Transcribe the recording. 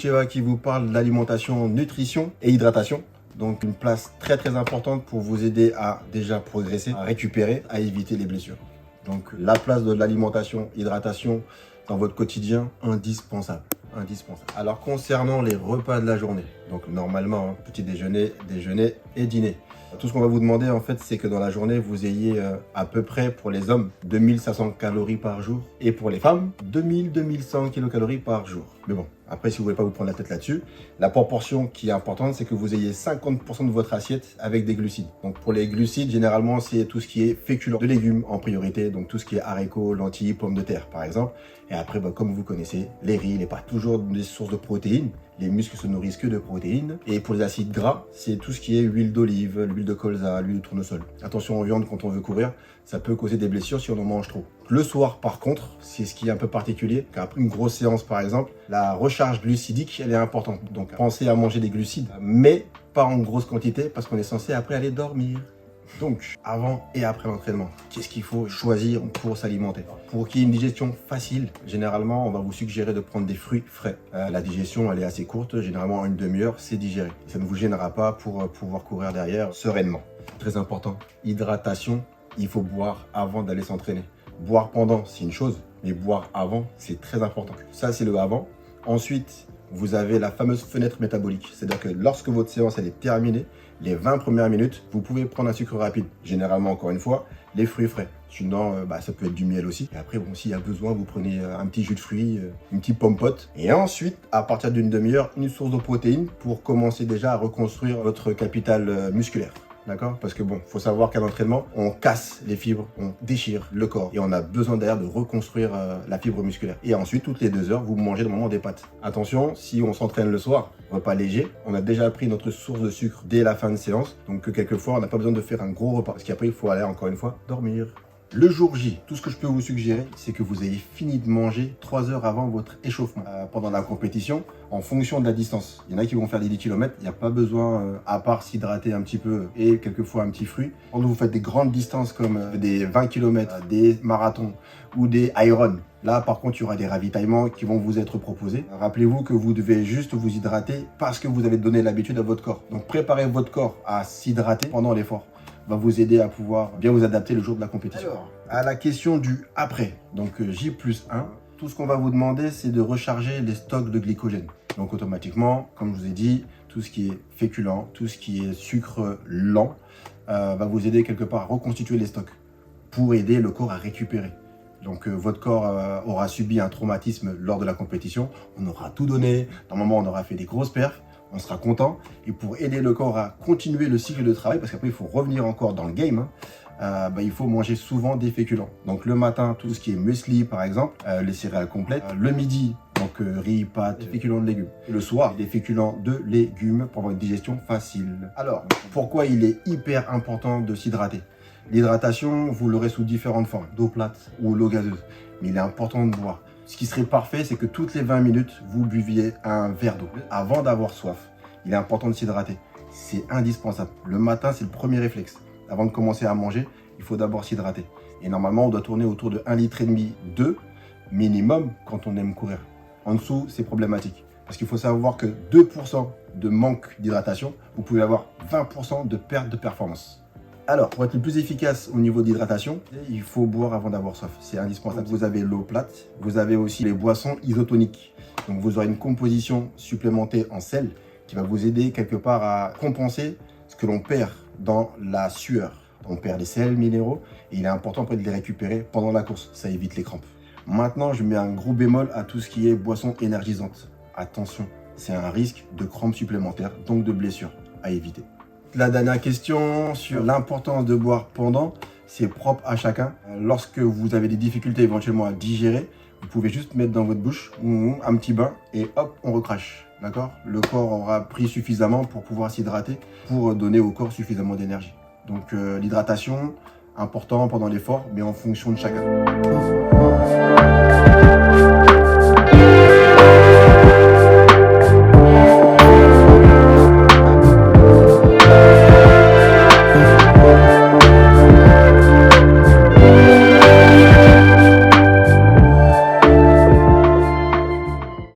Cheva qui vous parle de l'alimentation, nutrition et hydratation. Donc une place très importante pour vous aider à déjà progresser, à récupérer, à éviter les blessures. Donc la place de l'alimentation, hydratation dans votre quotidien, indispensable. Alors concernant les repas de la journée, donc normalement petit déjeuner, déjeuner et dîner. Tout ce qu'on va vous demander en fait, c'est que dans la journée, vous ayez à peu près pour les hommes 2500 calories par jour et pour les femmes 2000-2100 kilocalories par jour. Mais bon, après si vous voulez pas vous prendre la tête là-dessus, la proportion qui est importante, c'est que vous ayez 50% de votre assiette avec des glucides. Donc pour les glucides, généralement c'est tout ce qui est féculent, de légumes en priorité, donc tout ce qui est haricots, lentilles, pommes de terre par exemple. Et après, comme vous connaissez, les riz, les pâtes, toujours des sources de protéines. Les muscles se nourrissent que de protéines. Et pour les acides gras, c'est tout ce qui est huile d'olive, l'huile de colza, l'huile de tournesol. Attention aux viandes quand on veut courir, ça peut causer des blessures si on en mange trop. Le soir, par contre, c'est ce qui est un peu particulier. Après une grosse séance, par exemple, la recharge glucidique, elle est importante. Donc, pensez à manger des glucides, mais pas en grosse quantité parce qu'on est censé après aller dormir. Donc, avant et après l'entraînement, qu'est-ce qu'il faut choisir pour s'alimenter? Pour qu'il y ait une digestion facile, généralement, on va vous suggérer de prendre des fruits frais. La digestion, elle est assez courte, généralement en une demi-heure, c'est digéré. Ça ne vous gênera pas pour pouvoir courir derrière sereinement. Très important, hydratation, il faut boire avant d'aller s'entraîner. Boire pendant, c'est une chose, mais boire avant, c'est très important. Ça, c'est le avant. Ensuite, vous avez la fameuse fenêtre métabolique. C'est-à-dire que lorsque votre séance elle est terminée, les 20 premières minutes, vous pouvez prendre un sucre rapide. Généralement, encore une fois, les fruits frais. Sinon, ça peut être du miel aussi. Et après, bon, s'il y a besoin, vous prenez un petit jus de fruits, une petite pomme-pote. Et ensuite, à partir d'une demi-heure, une source de protéines pour commencer déjà à reconstruire votre capital musculaire. D'accord? Parce que bon, faut savoir qu'à l'entraînement, on casse les fibres, on déchire le corps et on a besoin d'ailleurs de reconstruire la fibre musculaire. Et ensuite, toutes les 2 heures, vous mangez normalement des pâtes. Attention, si on s'entraîne le soir, repas léger, on a déjà pris notre source de sucre dès la fin de séance. Donc quelquefois, on n'a pas besoin de faire un gros repas parce qu'après, il faut aller encore une fois dormir. Le jour J, tout ce que je peux vous suggérer, c'est que vous ayez fini de manger 3 heures avant votre échauffement. Pendant la compétition, en fonction de la distance. Il y en a qui vont faire des 10 km, il n'y a pas besoin, à part s'hydrater un petit peu et quelquefois un petit fruit. Quand vous faites des grandes distances comme des 20 km, des marathons ou des Iron, là par contre il y aura des ravitaillements qui vont vous être proposés. Rappelez-vous que vous devez juste vous hydrater parce que vous avez donné l'habitude à votre corps. Donc préparez votre corps à s'hydrater pendant l'effort. Va vous aider à pouvoir bien vous adapter le jour de la compétition. Alors, à la question du après, donc J+1, tout ce qu'on va vous demander, c'est de recharger les stocks de glycogène. Donc automatiquement, comme je vous ai dit, tout ce qui est féculent, tout ce qui est sucre lent, va vous aider quelque part à reconstituer les stocks pour aider le corps à récupérer. Donc votre corps aura subi un traumatisme lors de la compétition, on aura tout donné, normalement on aura fait des grosses perfs, on sera content. Et pour aider le corps à continuer le cycle de travail, parce qu'après il faut revenir encore dans le game, il faut manger souvent des féculents. Donc le matin, tout ce qui est muesli par exemple, les céréales complètes. Le midi, donc riz, pâtes, féculents de légumes. Et le soir, des féculents de légumes pour avoir une digestion facile. Alors, pourquoi il est hyper important de s'hydrater? L'hydratation, vous l'aurez sous différentes formes, d'eau plate ou l'eau gazeuse. Mais il est important de boire. Ce qui serait parfait, c'est que toutes les 20 minutes, vous buviez un verre d'eau avant d'avoir soif. Il est important de s'hydrater. C'est indispensable. Le matin, c'est le premier réflexe. Avant de commencer à manger, il faut d'abord s'hydrater. Et normalement, on doit tourner autour de 1,5 litre, 2 minimum quand on aime courir. En dessous, c'est problématique. Parce qu'il faut savoir que 2% de manque d'hydratation, vous pouvez avoir 20% de perte de performance. Alors, pour être le plus efficace au niveau d'hydratation, il faut boire avant d'avoir soif. C'est indispensable. Vous avez l'eau plate, vous avez aussi les boissons isotoniques. Donc, vous aurez une composition supplémentaire en sel qui va vous aider quelque part à compenser ce que l'on perd dans la sueur. On perd les sels minéraux et il est important après de les récupérer pendant la course. Ça évite les crampes. Maintenant, je mets un gros bémol à tout ce qui est boisson énergisante. Attention, c'est un risque de crampes supplémentaires, donc de blessures à éviter. La dernière question sur l'importance de boire pendant, c'est propre à chacun. Lorsque vous avez des difficultés éventuellement à digérer, vous pouvez juste mettre dans votre bouche un petit bain et hop, on recrache. D'accord? Le corps aura pris suffisamment pour pouvoir s'hydrater, pour donner au corps suffisamment d'énergie. Donc l'hydratation, important pendant l'effort, mais en fonction de chacun.